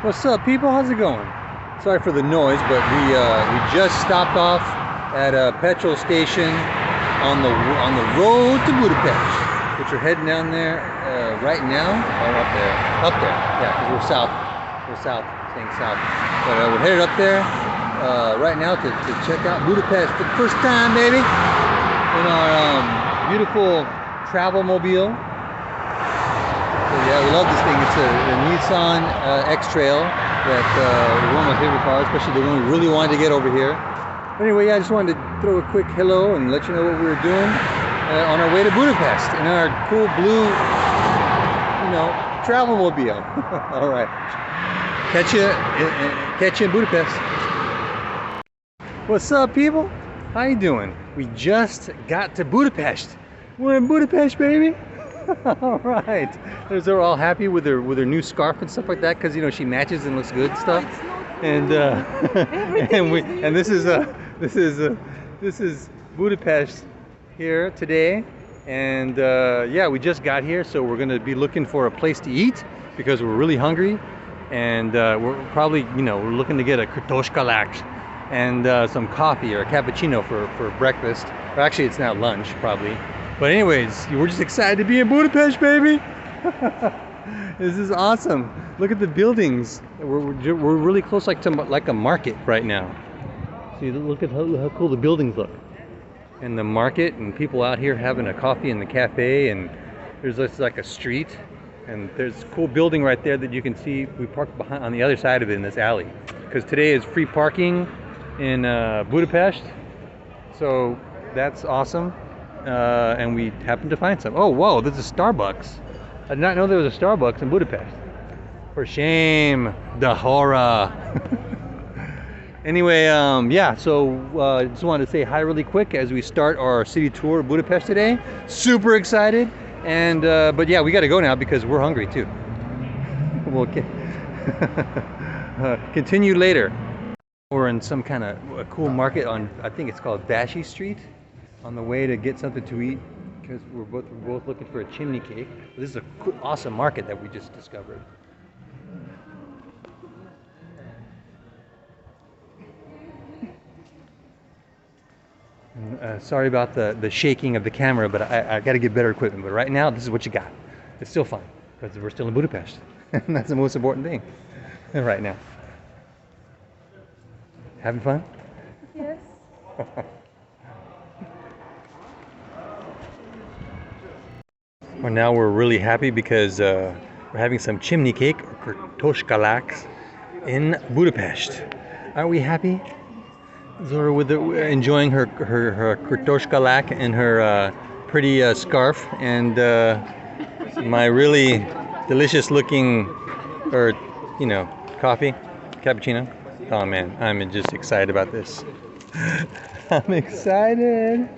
What's up, people? How's it going? Sorry for the noise, but we just stopped off at a petrol station on the road to Budapest, which we're heading down there right now. Or up there. Yeah, because we're south, staying south. But we're headed up there right now to check out Budapest for the first time, baby, in our beautiful travel mobile. Yeah, we love this thing. It's a Nissan X-Trail that is one of my favorite cars, especially the one we really wanted to get over here. But anyway, yeah, I just wanted to throw a quick hello and let you know what we were doing on our way to Budapest in our cool blue, travel mobile. All right, catch you in Budapest. What's up, people? How you doing? We just got to Budapest. We're in Budapest, baby. All right, they're all happy with her new scarf and stuff like that because she matches and looks good and stuff. And this is Budapest here today. And yeah, we just got here, so we're gonna be looking for a place to eat because we're really hungry. And we're probably we're looking to get a kartoshkalák and some coffee or a cappuccino for breakfast. Or actually, it's now lunch probably. But anyways, we're just excited to be in Budapest, baby. This is awesome. Look at the buildings. We're really close, like a market right now. See, look at how cool the buildings look. And the market, and people out here having a coffee in the cafe, and there's just like a street, and there's a cool building right there that you can see. We parked behind on the other side of it in this alley, because today is free parking in Budapest. So that's awesome. And we happened to find some. Oh, whoa, there's a Starbucks. I did not know there was a Starbucks in Budapest. For shame, the horror. Anyway, yeah, so just wanted to say hi really quick as we start our city tour of Budapest today. Super excited. And, but yeah, we got to go now because we're hungry too. We'll continue later. We're in some kind of a cool market on, I think it's called Dashi Street, on the way to get something to eat because we're both looking for a chimney cake. This is a cool, awesome market that we just discovered. Sorry about the shaking of the camera, but I got to get better equipment. But right now, this is what you got. It's still fun because we're still in Budapest. And that's the most important thing right now. Having fun? Yes. Well, now we're really happy because we're having some chimney cake or kartoshkalák in Budapest. Aren't we happy? Zora enjoying her kartoshkalák and her pretty scarf, and my really delicious looking coffee, cappuccino. Oh man, I'm just excited about this. I'm excited.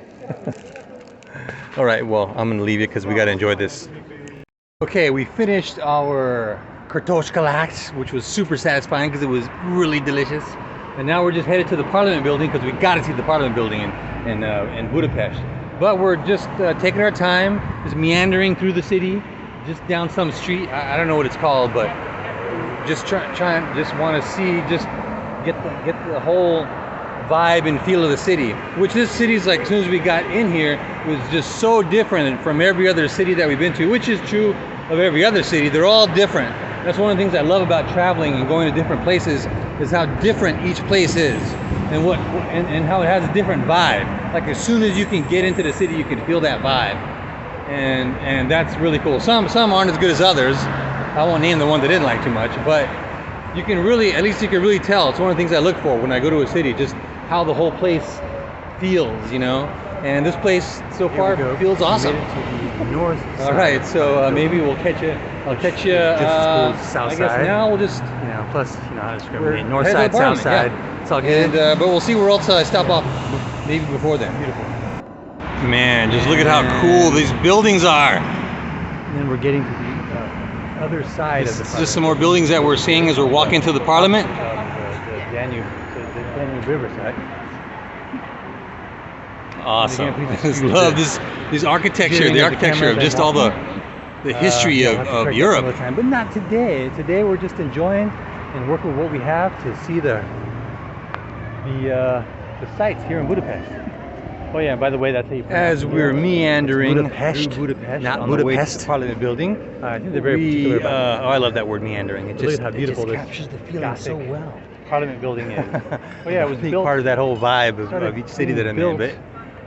All right, well, I'm gonna leave you because we gotta enjoy this. Okay, we finished our kartoshkalák, which was super satisfying because it was really delicious. And now we're just headed to the Parliament building because we gotta see the Parliament building in Budapest. But we're just taking our time, just meandering through the city, just down some street. I don't know what it's called, but just want to see, just get the whole vibe and feel of the city, which this city's like, as soon as we got in here, was just so different from every other city that we've been to, which is true of every other city. They're all different. That's one of the things I love about traveling and going to different places, is how different each place is, and how it has a different vibe. Like as soon as you can get into the city, you can feel that vibe, and that's really cool. Some aren't as good as others. I won't name the ones I didn't like too much, but you can really tell. It's one of the things I look for when I go to a city, just how the whole place feels, And this place so far feels awesome. We made it to the north side. All right, so maybe we'll catch you. I'll catch you. South I guess side. now we'll just. Plus, how to discriminate. We're North headed side, to the south Parliament, side. yeah. It's all good. And but we'll see where else I stop off. Maybe before then. Beautiful. Man, just look at how cool these buildings are. And then we're getting to the other side of the This is just some more buildings that we're seeing as we're walking to the Parliament. the Danube River side. Awesome. Again, I please just excuse love this. this architecture, Zooming the at the architecture camera of as I just all walk the history you'll have to of correct that some Europe. of the time, but not today. Today we're just enjoying and work with what we have to see the sights here in Budapest. Oh yeah, by the way, that's how you pronounce As it. we're meandering Budapest, through Budapest, not on the way to Budapest. the Parliament building, I think they're very particular about I love that word, meandering. It Look just, at how beautiful it just this captures the feeling Gothic so well. Parliament building is. Oh yeah, it was I think built. part of that whole vibe started of each city that I'm in. being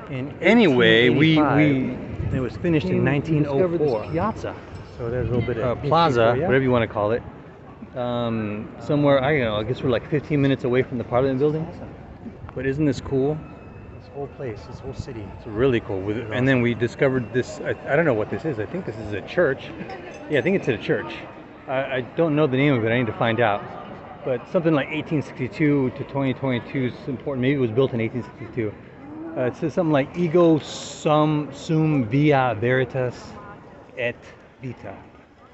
But in anyway, we 1885, and it was finished in we discovered this 1904. piazza, So there's a little bit of history plaza, for ya. whatever you want to call it. Somewhere, I don't know, I guess we're like 15 minutes away from the Parliament building. But isn't this cool? This whole place, this whole city. It's really cool. And then we discovered this, I don't know what this is. I think this is a church. Yeah, I think it's a church. I don't know the name of it. I need to find out. But something like 1862 to 2022 is important. Maybe it was built in 1862. It says something like ego sum via veritas et vita.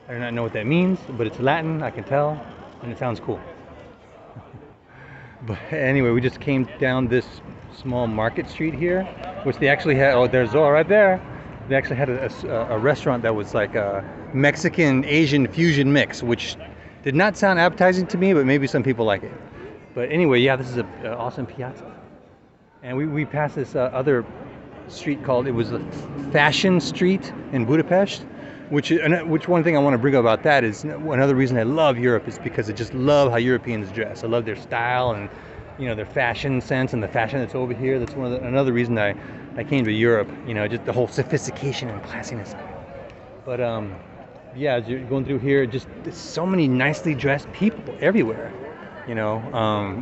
I do not know what that means, but it's Latin, I can tell, and it sounds cool. But anyway, we just came down this small market street here, which they actually had. Oh, there's Zola right there. They actually had a restaurant that was like a Mexican Asian fusion mix, which did not sound appetizing to me, but maybe some people like it. But anyway, yeah, this is an awesome piazza. And we passed this other street called, it was a fashion street in Budapest, which one thing I want to bring up about that is another reason I love Europe is because I just love how Europeans dress. I love their style and their fashion sense and the fashion that's over here. That's another reason I came to Europe. Just the whole sophistication and classiness of it. But yeah, as you're going through here, just there's so many nicely dressed people everywhere.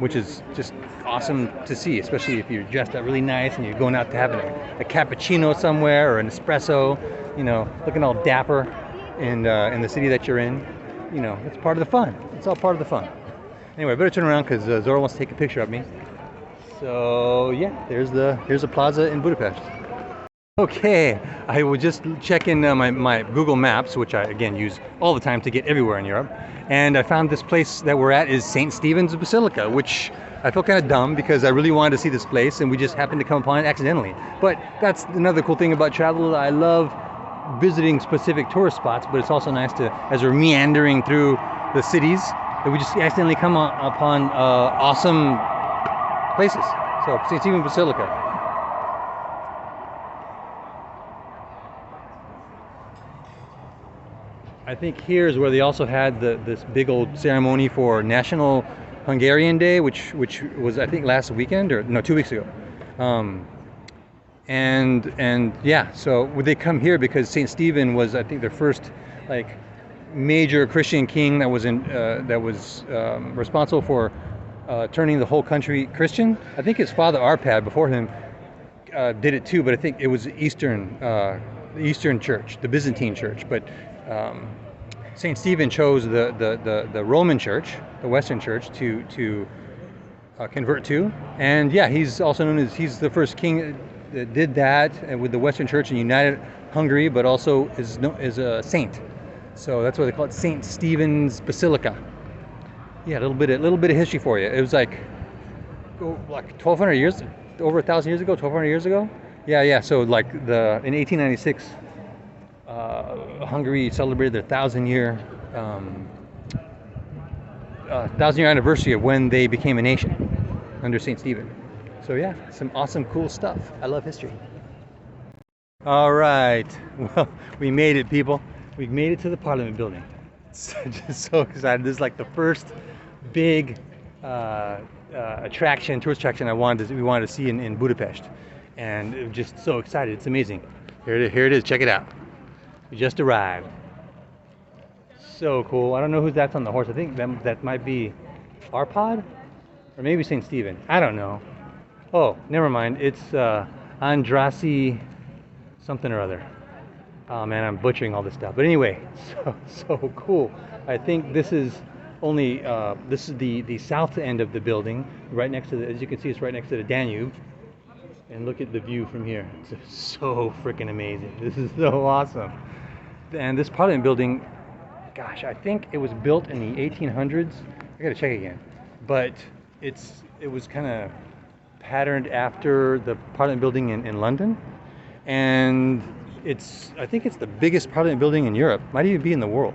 Which is just awesome to see, especially if you're dressed up really nice and you're going out to have a cappuccino somewhere or an espresso, looking all dapper in the city that you're in. It's part of the fun. It's all part of the fun. Anyway, I better turn around because Zora wants to take a picture of me. So yeah, here's the plaza in Budapest. Okay, I was just checking my Google Maps, which I again use all the time to get everywhere in Europe, and I found this place that we're at is St. Stephen's Basilica, which I feel kind of dumb because I really wanted to see this place and we just happened to come upon it accidentally. But that's another cool thing about travel. I love visiting specific tourist spots, but it's also nice to, as we're meandering through the cities, that we just accidentally come upon awesome places. So St. Stephen's Basilica. I think here is where they also had this big old ceremony for National Hungarian Day, which was I think last weekend or no 2 weeks ago, and yeah. So would they come here because Saint Stephen was I think their first like major Christian king that was responsible for turning the whole country Christian. I think his father Arpad before him did it too, but I think it was the Eastern Church, the Byzantine Church, but. Saint Stephen chose the Roman Church, the Western Church, to convert to, and yeah, he's also known as he's the first king that did that with the Western Church and united Hungary, but also is a saint. So that's why they call it Saint Stephen's Basilica. Yeah, a little bit of history for you. It was like 1,200 years, over 1,000 years ago, 1,200 years ago. Yeah. So like in 1896. Hungary celebrated their 1,000-year anniversary of when they became a nation under St. Stephen. So yeah, some awesome, cool stuff. I love history. All right, well, we made it, people. We made it to the Parliament building. Just so excited. This is like the first big tourist attraction we wanted to see in Budapest, and I'm just so excited. It's amazing. Here it is. Check it out. We just arrived. So cool. I don't know who that's on the horse. I think that might be Arpad or maybe St. Stephen. I don't know. Oh, never mind. It's Andrassy something or other. Oh man, I'm butchering all this stuff. But anyway, so cool. I think this is the south end of the building, right next to as you can see, it's right next to the Danube. And look at the view from here. It's so freaking amazing. This is so awesome. And this Parliament building, gosh, I think it was built in the 1800s. I gotta check again. But it was kind of patterned after the Parliament building in London. And I think it's the biggest Parliament building in Europe. Might even be in the world.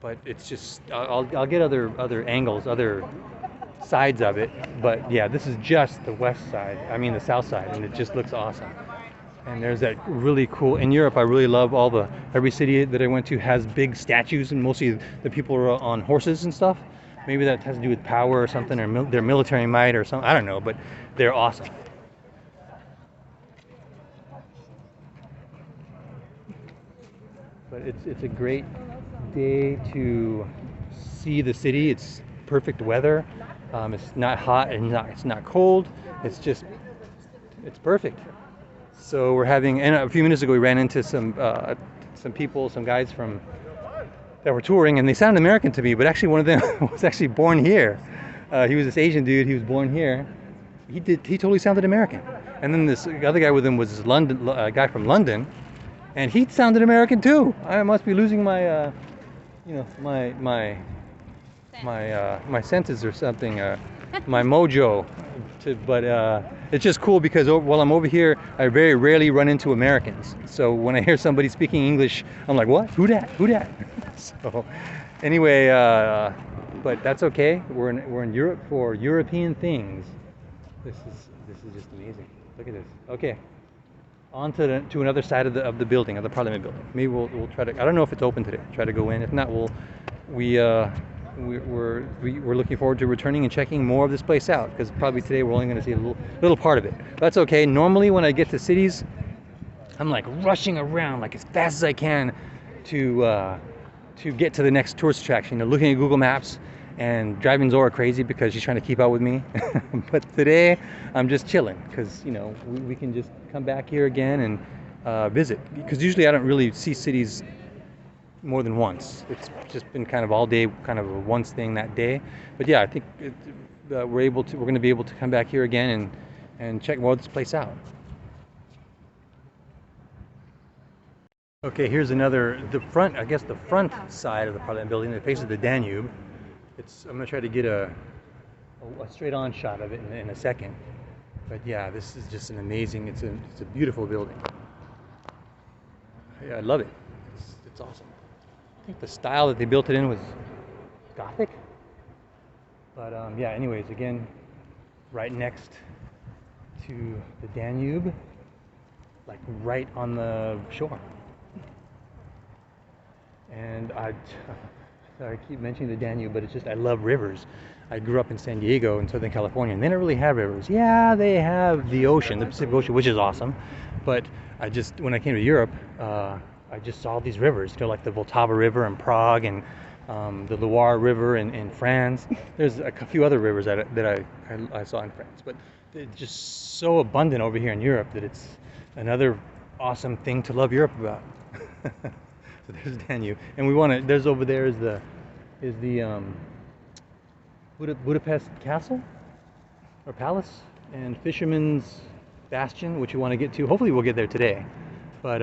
but it's just I'll get other angles, other sides of it. But yeah, this is just the west side. I mean the south side, and it just looks awesome. And there's that really cool, in Europe I really love every city that I went to has big statues, and mostly the people are on horses and stuff. Maybe that has to do with power or something, or their military might or something, I don't know, but they're awesome. But it's a great day to see the city. It's perfect weather. It's not hot and it's not cold. It's perfect. So we're having, and a few minutes ago we ran into some people, some guys that were touring, and they sounded American to me, but actually one of them was actually born here. He was this Asian dude. He was born here. He totally sounded American. And then this other guy with him was this a guy from London, and he sounded American too. I must be losing my, my senses or something, my mojo. But it's just cool because while I'm over here, I very rarely run into Americans. So when I hear somebody speaking English, I'm like, what? Who dat? Who dat? So anyway, but that's okay. We're in Europe for European things. This is just amazing. Look at this. Okay. On to another side of the building, of the Parliament building. Maybe we'll try to. I don't know if it's open today. Try to go in. If not, we're looking forward to returning and checking more of this place out, because probably today we're only going to see a little part of it. That's okay. Normally, when I get to cities, I'm like rushing around like as fast as I can to get to the next tourist attraction. Looking at Google Maps and driving Zora crazy because she's trying to keep up with me. But today I'm just chilling because we can just come back here again and visit, because usually I don't really see cities more than once. It's just been kind of all day, kind of a once thing that day. But yeah, I think we're going to be able to come back here again and check more of this place out. Okay, here's the front side of the Parliament building that faces the Danube. I'm going to try to get a straight-on shot of it in a second. But yeah, this is just an amazing, it's a beautiful building. Yeah, I love it. It's awesome. I think the style that they built it in was Gothic. But yeah, anyways, again, right next to the Danube, like right on the shore. And I keep mentioning the Danube, but it's just, I love rivers. I grew up in San Diego in Southern California, and they don't really have rivers. Yeah, they have the ocean, the Pacific Ocean, which is awesome. But when I came to Europe, I just saw these rivers, like the Vltava River in Prague, and the Loire River in France. There's a few other rivers that I saw in France, but they're just so abundant over here in Europe that it's another awesome thing to love Europe about. So there's Danube, and there's over there is the Budapest Castle or Palace and Fisherman's Bastion, which we want to get to. Hopefully we'll get there today, but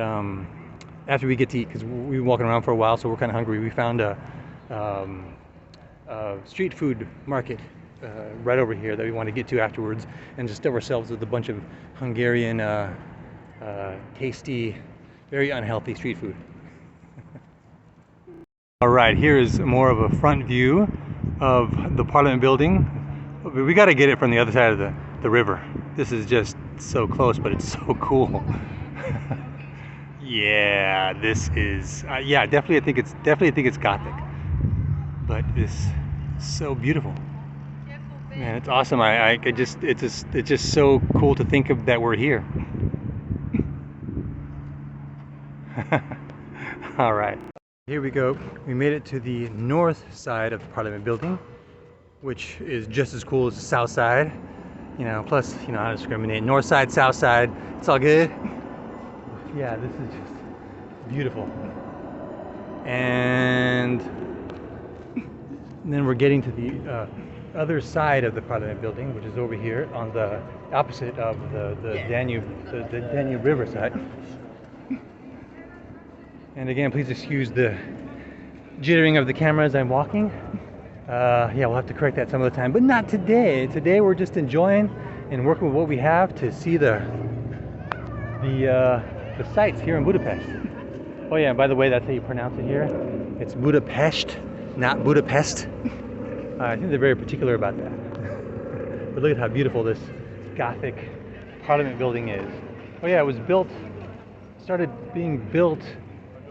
after we get to eat, because we've been walking around for a while, so we're kind of hungry. We found a street food market right over here that we want to get to afterwards, and just stuff ourselves with a bunch of Hungarian tasty, very unhealthy street food. All right, here is more of a front view of the Parliament building. We got to get it from the other side of the river. This is just so close, but it's so cool. Yeah, this is yeah, definitely I think it's Gothic, but it's so beautiful. Man, it's awesome. It's just so cool to think of that we're here. All right. Here we go. We made it to the north side of the Parliament building, which is just as cool as the south side. Plus, how to discriminate. North side, south side, it's all good. Yeah, this is just beautiful. And then we're getting to the other side of the Parliament building, which is over here on the opposite of the Danube, the Danube River side. And again, please excuse the jittering of the camera as I'm walking. Yeah, we'll have to correct that some other time, but not today. Today we're just enjoying and working with what we have to see the sights here in Budapest. Oh yeah, and by the way, that's how you pronounce it here. It's Budapest. not Budapest. I think they're very particular about that. But look at how beautiful this Gothic Parliament building is. Oh yeah, it was built, started being built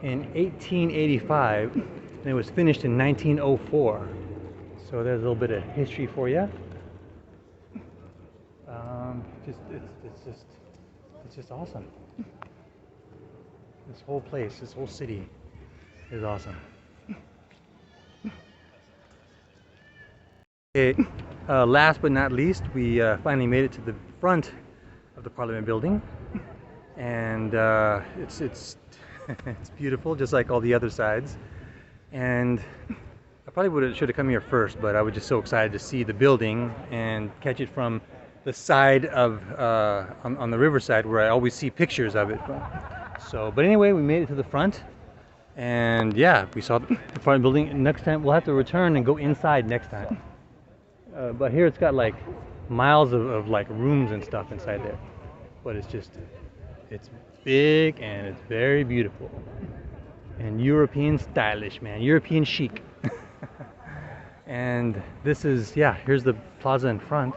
in 1885, and it was finished in 1904. So there's a little bit of history for you. It's just awesome. This whole place, this whole city is awesome. Okay, last but not least, we finally made it to the front of the Parliament building, and it's it's beautiful, just like all the other sides. And I probably should have come here first, but I was just so excited to see the building and catch it from the side of on the riverside where I always see pictures of it from. So, but anyway, we made it to the front, and yeah, we saw the Parliament building. Next time we'll have to return and go inside next time. But here it's got like miles of like rooms and stuff inside there, but it's big and it's very beautiful and European stylish, man, European chic. And this is, yeah, here's the plaza in front,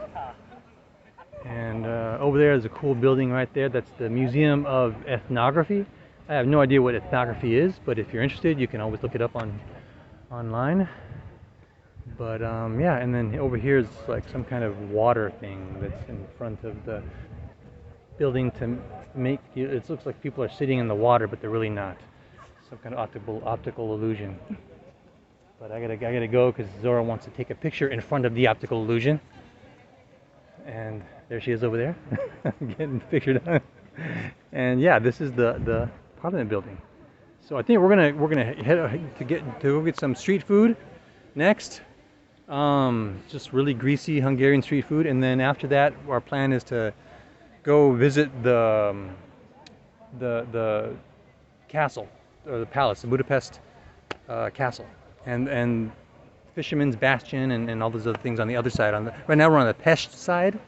and over there is a cool building right there. That's the Museum of Ethnography. I have no idea what ethnography is, but if you're interested, you can always look it up online. But yeah, and then over here is like some kind of water thing that's in front of the building to make it looks like people are sitting in the water, but they're really not. Some kind of optical illusion. But I gotta go because Zora wants to take a picture in front of the optical illusion. And there she is over there, getting the picture done. And yeah, this is the Parliament building. So I think we're gonna head to go get some street food next. Just really greasy Hungarian street food, and then after that, our plan is to go visit the castle, or the palace, the Budapest castle, and Fisherman's Bastion, and all those other things on the other side. Right now we're on the Pest side,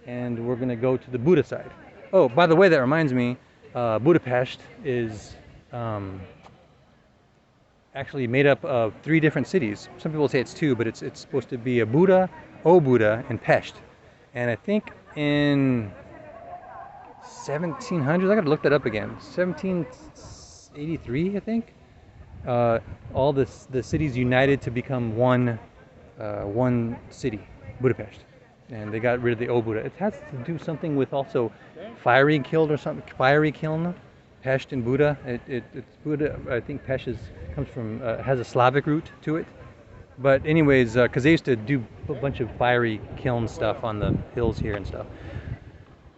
and we're gonna go to the Buda side. Oh, by the way, that reminds me, Budapest is actually made up of 3 different cities. Some people say it's 2, but it's supposed to be a Buda, Óbuda, and Pest. And I think in 1700s, I gotta look that up again. 1783, I think. All the cities united to become one city, Budapest, and they got rid of the Óbuda. It has to do something with also fiery kiln or something. Fiery kiln, Pest and Buda. It's Buda. I think Pest comes from has a Slavic root to it. But anyways, because they used to do a bunch of fiery kiln stuff on the hills here and stuff.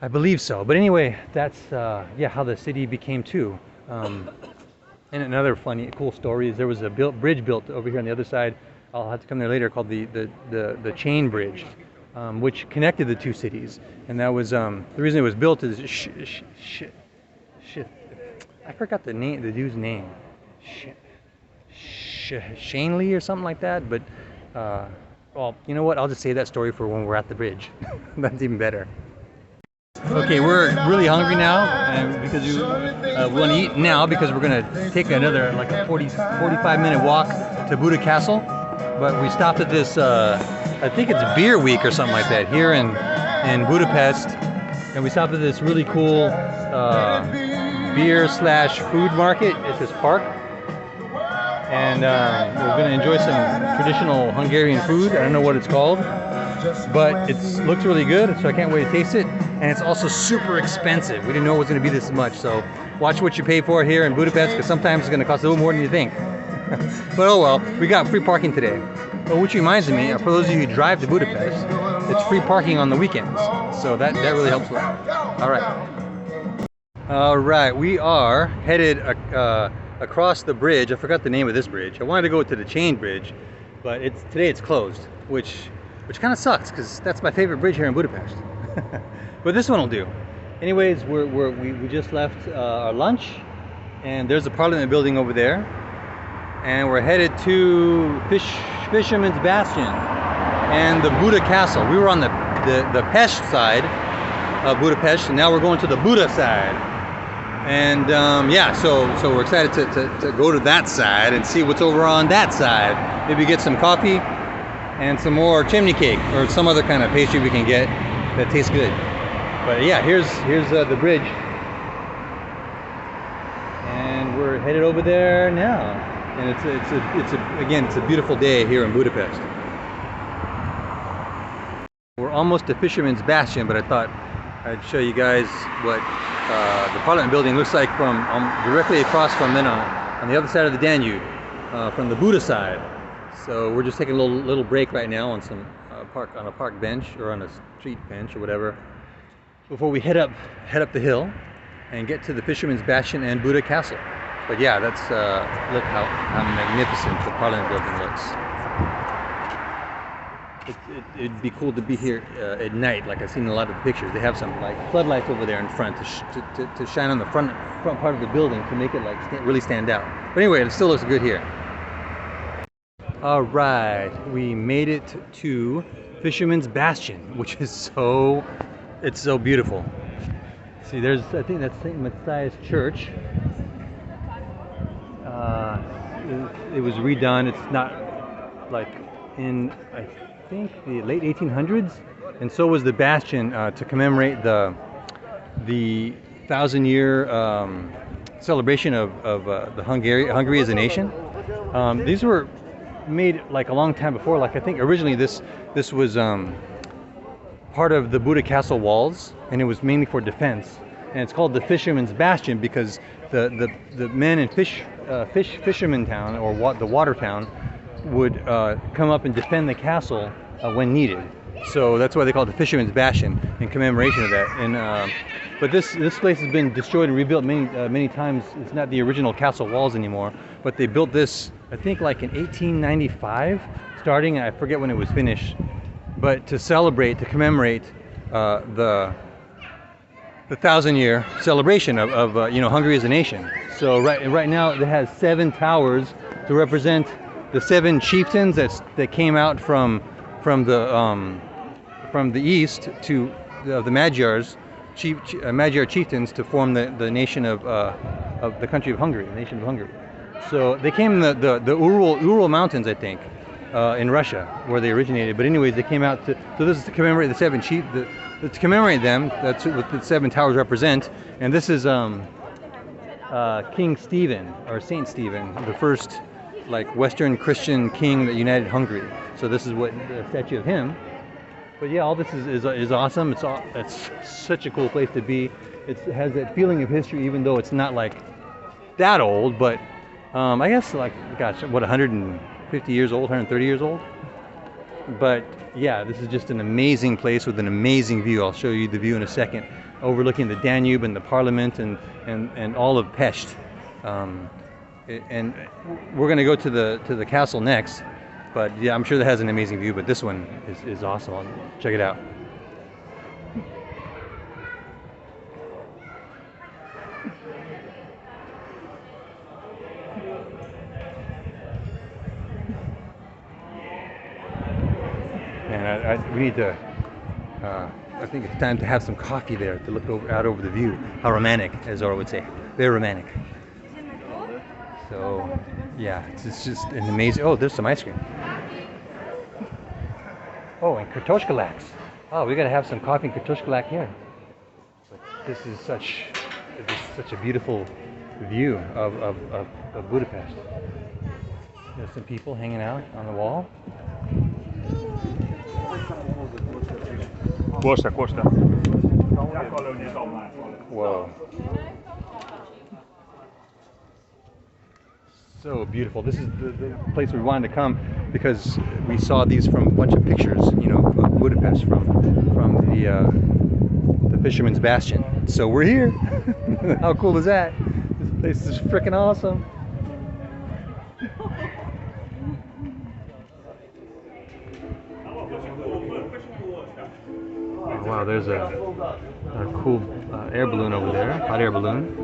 I believe so. But anyway, that's yeah, how the city became too. And another funny, cool story is there was a bridge built over here on the other side. I'll have to come there later, called the Chain Bridge, which connected the 2 cities. And that was the reason it was built is I forgot the name, the dude's name, Shanley or something like that. But well, you know what? I'll just say that story for when we're at the bridge. That's even better. Okay, we're really hungry now, and because we want to eat now because we're going to take another like a 45-minute walk to Buda Castle. But we stopped at this, I think it's Beer Week or something like that here in Budapest, and we stopped at this really cool beer/food market at this park. And we're going to enjoy some traditional Hungarian food. I don't know what it's called, but it looks really good, so I can't wait to taste it. And it's also super expensive. We didn't know it was going to be this much, so watch what you pay for here in Budapest, because sometimes it's going to cost a little more than you think. But oh well, we got free parking today. Oh, which reminds me, for those of you who drive to Budapest, it's free parking on the weekends, so that really helps a lot. All right, we are headed across the bridge. I forgot the name of this bridge. I wanted to go to the Chain Bridge, but today it's closed, which kind of sucks because that's my favorite bridge here in Budapest. But this one will do. Anyways, we just left our lunch, and there's a Parliament building over there, and we're headed to Fisherman's Bastion and the Buda Castle. We were on the Pest side of Budapest, and now we're going to the Buda side. And yeah, so we're excited to go to that side and see what's over on that side. Maybe get some coffee and some more chimney cake or some other kind of pastry we can get that tastes good. But yeah, here's the bridge, and we're headed over there now. And it's a beautiful day here in Budapest. We're almost to Fisherman's Bastion, but I thought I'd show you guys what the Parliament building looks like from directly across from then on the other side of the Danube, from the Buda side. So we're just taking a little break right now on some on a park bench or on a street bench or whatever, before we head up the hill and get to the Fisherman's Bastion and Buda Castle. But yeah, that's look how magnificent the Parliament building looks. It'd be cool to be here at night, like I've seen in a lot of the pictures. They have some like floodlights over there in front to shine on the front part of the building to make it like really stand out. But anyway, it still looks good here. All right, we made it to Fisherman's Bastion, which is so beautiful. See, I think that's St. Matthias Church. It was redone. It's not like in, I think, the late 1800s, and so was the bastion to commemorate the 1,000-year celebration of the Hungary as a nation. These were made like a long time before. Like I think originally this was part of the Buda Castle walls, and it was mainly for defense. And it's called the Fisherman's Bastion because the men in fisherman town, or the water town, would come up and defend the castle when needed. So that's why they call it the Fisherman's Bastion, in commemoration of that. And but this place has been destroyed and rebuilt many times. It's not the original castle walls anymore, but they built this, I think, like in 1895, starting. I forget when it was finished, but to commemorate the 1,000-year celebration of Hungary as a nation. So right now it has 7 towers to represent the 7 chieftains that came out from the east to the Magyars, Magyar chieftains, to form the nation of the country of Hungary, the nation of Hungary. So they came the Ural Mountains, I think, in Russia, where they originated. But anyways, they came out so this is to commemorate the 7 to commemorate them. That's what the 7 towers represent. And this is King Stephen, or Saint Stephen, the first like Western Christian king that united Hungary. So this is what the statue of him. But yeah, all this is awesome. It's such a cool place to be. It has that feeling of history, even though it's not like that old. But I guess like, gosh, what, 150 years old, 130 years old. But yeah, this is just an amazing place with an amazing view. I'll show you the view in a second, overlooking the Danube and the Parliament and all of Pest. And we're going to go to the castle next. But yeah, I'm sure that has an amazing view. But this one is awesome. Check it out. And we need to. I think it's time to have some coffee there to look out over the view. How romantic, as Zora would say. Very romantic. So yeah, it's just an amazing. Oh, there's some ice cream. Oh, and kartoshkalaks. Oh, we gotta have some coffee and kartoshkalak here. But this is such a beautiful view of Budapest. There's some people hanging out on the wall. Whoa. So beautiful. This is the place we wanted to come because we saw these from a bunch of pictures, of Budapest from the Fisherman's Bastion. So we're here. How cool is that? This place is freaking awesome. Oh, wow, there's a cool air balloon over there, hot air balloon.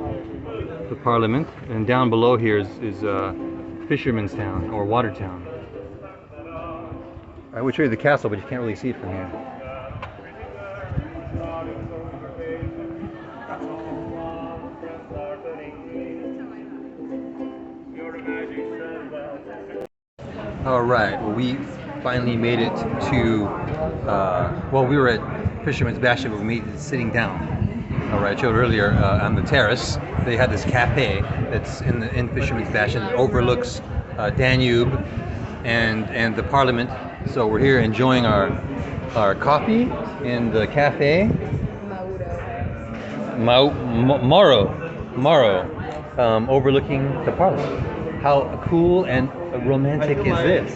The Parliament, and down below here is Fisherman's Town, or Water Town. I would show you the castle, but you can't really see it from here. All right. Well, we finally made it to. Well, we were at Fisherman's Bastion, but we made it sitting down. All right. I showed earlier on the terrace. They had this cafe that's in Fisherman's Bastion that overlooks Danube and the Parliament. So we're here enjoying our coffee in the cafe. Morrow, overlooking the Parliament. How cool and romantic is this?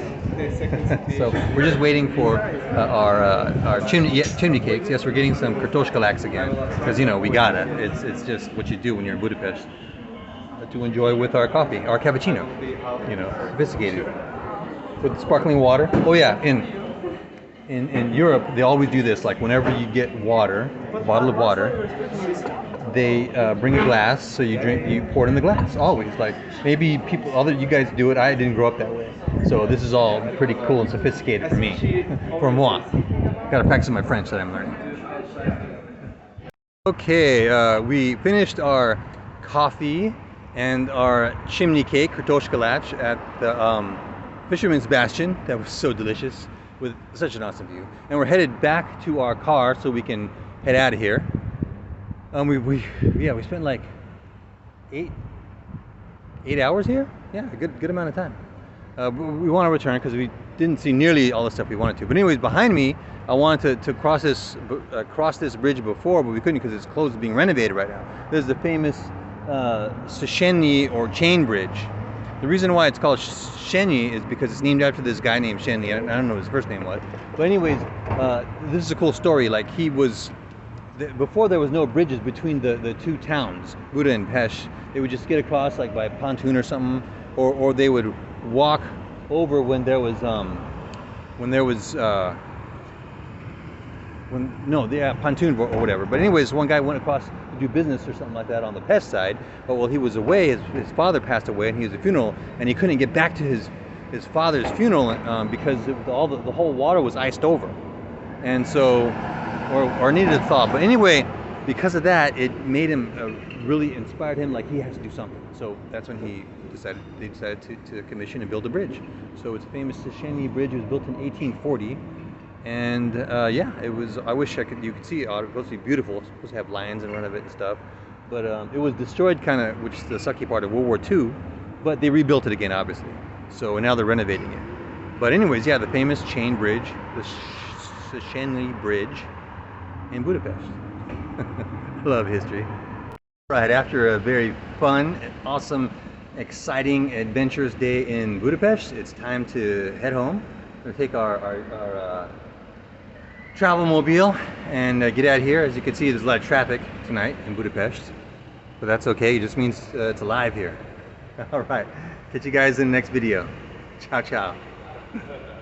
So we're just waiting for our chimney cakes. Yes, we're getting some kartoshka lax again because we gotta. It's just what you do when you're in Budapest to enjoy with our coffee, our cappuccino. Sophisticated with sparkling water. Oh yeah, in Europe they always do this. Like whenever you get water, a bottle of water, they bring a glass, so you pour it in the glass, always. Like maybe you guys do it, I didn't grow up that way. So this is all pretty cool and sophisticated for me, for moi. Gotta practice my French that I'm learning. Okay, we finished our coffee and our chimney cake, kartoshka latch, at the Fisherman's Bastion. That was so delicious, with such an awesome view. And we're headed back to our car so we can head out of here. We spent like eight hours here. Yeah, a good amount of time. We want to return because we didn't see nearly all the stuff we wanted to. But anyways, behind me, I wanted to cross this bridge before, but we couldn't because it's closed, being renovated right now. There's the famous Széchenyi or chain bridge. The reason why it's called Széchenyi is because it's named after this guy named Széchenyi. I don't know what his first name was. But anyways, this is a cool story. Like before there was no bridges between the two towns, Buda and Pest. They would just get across like by pontoon or something, or they would walk over when there was pontoon or whatever. But anyways, one guy went across to do business or something like that on the Pest side. But while he was away, his father passed away, and he was at a funeral, and he couldn't get back to his father's funeral because the whole water was iced over, and so. Or needed a thaw. But anyway, because of that, it made him really inspired him. Like he has to do something. So that's when they decided to commission and build a bridge. So it's famous Széchenyi Bridge. It was built in 1840, and it was. I wish you could see it. It was supposed to be beautiful. It's supposed to have lions in front of it and stuff. But it was destroyed, kind of, which is the sucky part of World War II. But they rebuilt it again, obviously. So now they're renovating it. But anyways, yeah, the famous chain bridge, the Széchenyi Bridge in Budapest. Love history. Right, after a very fun, awesome, exciting, adventurous day in Budapest, it's time to head home. We're going to take our travel mobile and get out of here. As you can see, there's a lot of traffic tonight in Budapest, but that's okay. It just means it's alive here. All right, catch you guys in the next video. Ciao, ciao.